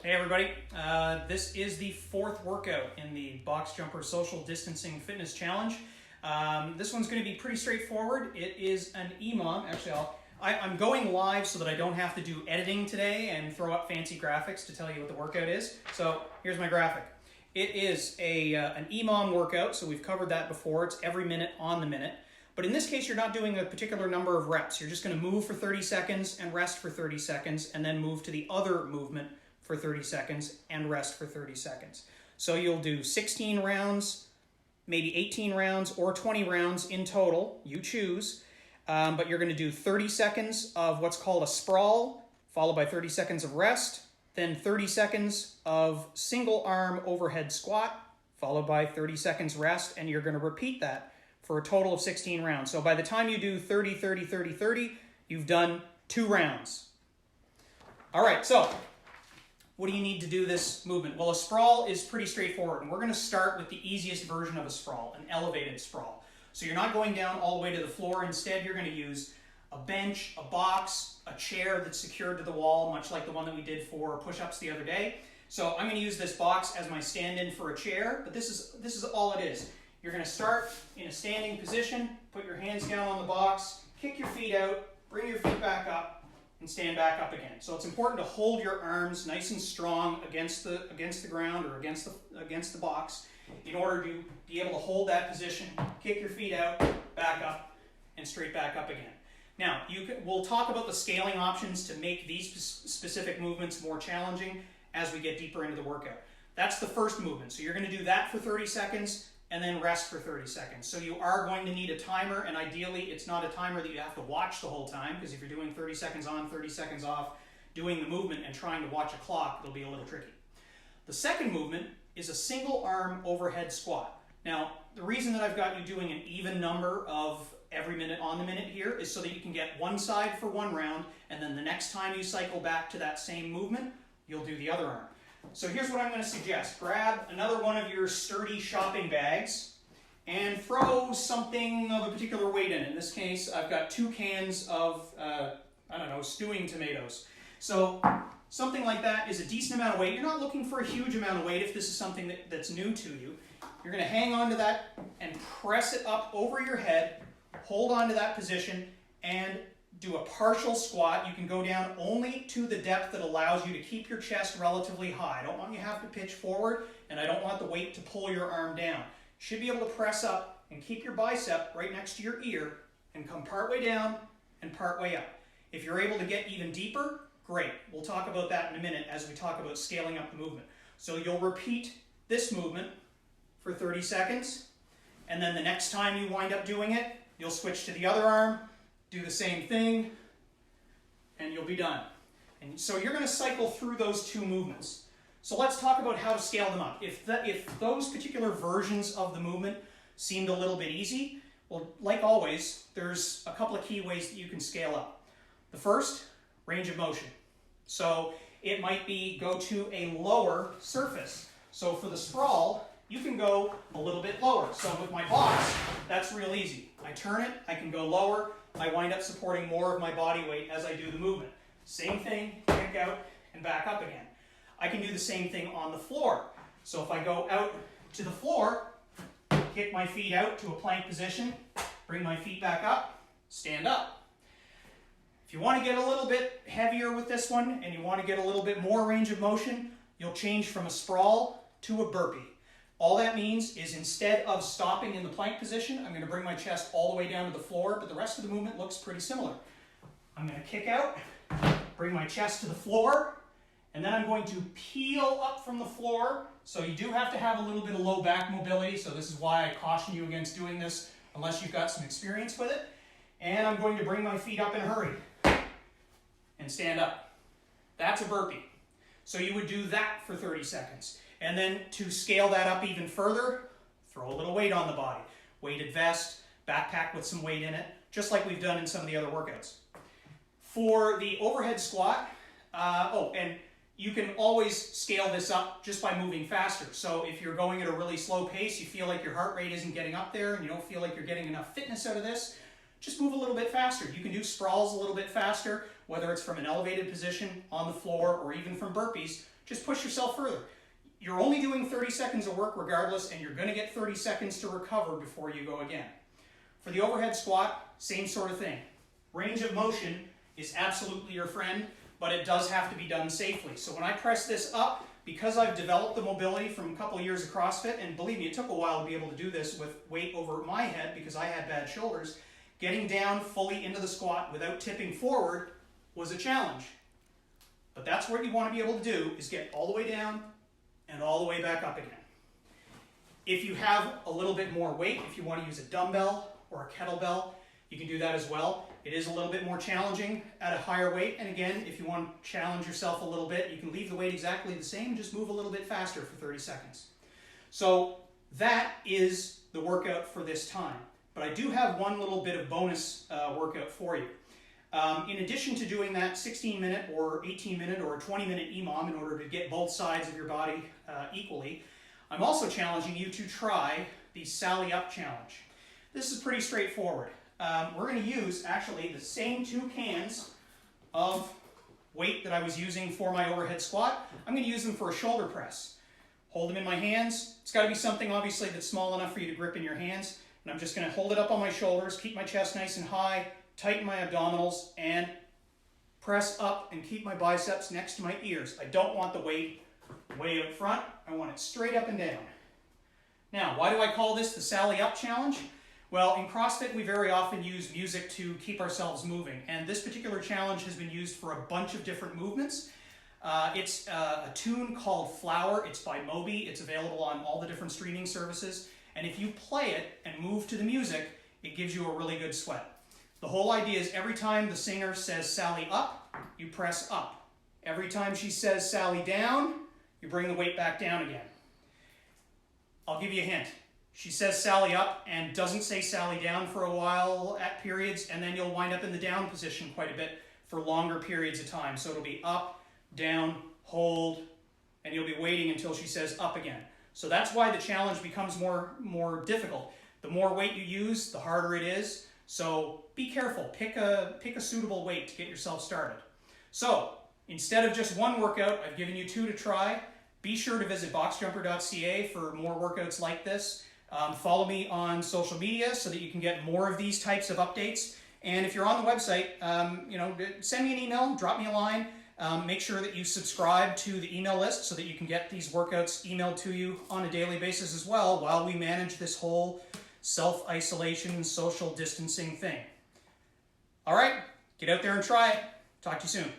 Hey everybody, this is the fourth workout in the BoxJumper Social Distancing Fitness Challenge. This one's going to be pretty straightforward. It is an EMOM. Actually, I'm going live so that I don't have to do editing today and throw up fancy graphics to tell you what the workout is. So here's my graphic. It is an EMOM workout, so we've covered that before. It's every minute on the minute. But in this case, you're not doing a particular number of reps. You're just going to move for 30 seconds and rest for 30 seconds, and then move to the other movement for 30 seconds and rest for 30 seconds. So you'll do 16 rounds, maybe 18 rounds, or 20 rounds in total. You choose. But you're going to do 30 seconds of what's called a sprawl, followed by 30 seconds of rest, then 30 seconds of single arm overhead squat, followed by 30 seconds rest, and you're going to repeat that for a total of 16 rounds. So by the time you do 30, 30, 30, 30, you've done 2 rounds. All right, so what do you need to do this movement? Well, a sprawl is pretty straightforward, and we're going to start with the easiest version of a sprawl, an elevated sprawl. So you're not going down all the way to the floor. Instead, you're going to use a bench, a box, a chair that's secured to the wall, much like the one that we did for push-ups the other day. So I'm going to use this box as my stand-in for a chair, but this is all it is. You're going to start in a standing position, put your hands down on the box, kick your feet out, bring your feet back up, and stand back up again. So it's important to hold your arms nice and strong against the ground or against the box in order to be able to hold that position, kick your feet out, back up, and straight back up again. Now, we'll talk about the scaling options to make these specific movements more challenging as we get deeper into the workout. That's the first movement. So you're going to do that for 30 seconds and then rest for 30 seconds. So you are going to need a timer, and ideally it's not a timer that you have to watch the whole time, because if you're doing 30 seconds on, 30 seconds off, doing the movement and trying to watch a clock, it'll be a little tricky. The second movement is a single arm overhead squat. Now, the reason that I've got you doing an even number of every minute on the minute here is so that you can get one side for one round, and then the next time you cycle back to that same movement, you'll do the other arm. So here's what I'm going to suggest. Grab another one of your sturdy shopping bags and throw something of a particular weight in. In this case, I've got 2 cans of, stewing tomatoes. So something like that is a decent amount of weight. You're not looking for a huge amount of weight if this is something that's new to you. You're going to hang on to that and press it up over your head, hold on to that position, and do a partial squat. You can go down only to the depth that allows you to keep your chest relatively high. I don't want you to have to pitch forward, and I don't want the weight to pull your arm down. You should be able to press up and keep your bicep right next to your ear and come part way down and part way up. If you're able to get even deeper, great. We'll talk about that in a minute as we talk about scaling up the movement. So you'll repeat this movement for 30 seconds, and then the next time you wind up doing it, you'll switch to the other arm, do the same thing, and you'll be done. And so you're going to cycle through those 2 movements. So let's talk about how to scale them up. If those particular versions of the movement seemed a little bit easy, well, like always, there's a couple of key ways that you can scale up. The first, range of motion. So it might be go to a lower surface. So for the sprawl, you can go a little bit lower. So with my box, that's real easy. I turn it, I can go lower, I wind up supporting more of my body weight as I do the movement. Same thing, kick out and back up again. I can do the same thing on the floor. So if I go out to the floor, kick my feet out to a plank position, bring my feet back up, stand up. If you want to get a little bit heavier with this one and you want to get a little bit more range of motion, you'll change from a sprawl to a burpee. All that means is instead of stopping in the plank position, I'm going to bring my chest all the way down to the floor, but the rest of the movement looks pretty similar. I'm going to kick out, bring my chest to the floor, and then I'm going to peel up from the floor. So you do have to have a little bit of low back mobility, so this is why I caution you against doing this unless you've got some experience with it. And I'm going to bring my feet up in a hurry and stand up. That's a burpee. So you would do that for 30 seconds. And then to scale that up even further, throw a little weight on the body. Weighted vest, backpack with some weight in it, just like we've done in some of the other workouts. For the overhead squat, and you can always scale this up just by moving faster. So if you're going at a really slow pace, you feel like your heart rate isn't getting up there, and you don't feel like you're getting enough fitness out of this, just move a little bit faster. You can do sprawls a little bit faster, whether it's from an elevated position on the floor or even from burpees. just push yourself further. You're only doing 30 seconds of work regardless, and you're going to get 30 seconds to recover before you go again. For the overhead squat, same sort of thing. Range of motion is absolutely your friend, but it does have to be done safely. So when I press this up, because I've developed the mobility from a couple of years of CrossFit, and believe me, it took a while to be able to do this with weight over my head because I had bad shoulders, getting down fully into the squat without tipping forward was a challenge. But that's what you want to be able to do, is get all the way down and all the way back up again. If you have a little bit more weight, if you want to use a dumbbell or a kettlebell, you can do that as well. It is a little bit more challenging at a higher weight, and again, if you want to challenge yourself a little bit, you can leave the weight exactly the same, just move a little bit faster for 30 seconds. So that is the workout for this time. But I do have one little bit of bonus workout for you. In addition to doing that 16-minute or 18-minute or 20-minute EMOM in order to get both sides of your body equally, I'm also challenging you to try the Sally Up Challenge. This is pretty straightforward. We're going to use actually the same 2 cans of weight that I was using for my overhead squat. I'm going to use them for a shoulder press. Hold them in my hands. It's got to be something obviously that's small enough for you to grip in your hands. And I'm just going to hold it up on my shoulders, keep my chest nice and high, tighten my abdominals, and press up and keep my biceps next to my ears. I don't want the weight way up front. I want it straight up and down. Now, why do I call this the Sally Up Challenge? Well, in CrossFit, we very often use music to keep ourselves moving, and this particular challenge has been used for a bunch of different movements. It's a tune called Flower. It's by Moby. It's available on all the different streaming services, and if you play it and move to the music, it gives you a really good sweat. The whole idea is every time the singer says Sally up, you press up. Every time she says Sally down, you bring the weight back down again. I'll give you a hint. She says Sally up and doesn't say Sally down for a while at periods, and then you'll wind up in the down position quite a bit for longer periods of time. So it'll be up, down, hold, and you'll be waiting until she says up again. So that's why the challenge becomes more difficult. The more weight you use, the harder it is. So be careful. Pick a suitable weight to get yourself started. So instead of just one workout, I've given you 2 to try. Be sure to visit boxjumper.ca for more workouts like this. Follow me on social media so that you can get more of these types of updates. And if you're on the website, send me an email, drop me a line. Make sure that you subscribe to the email list so that you can get these workouts emailed to you on a daily basis as well while we manage this whole self-isolation, social distancing thing. All right, get out there and try it. Talk to you soon.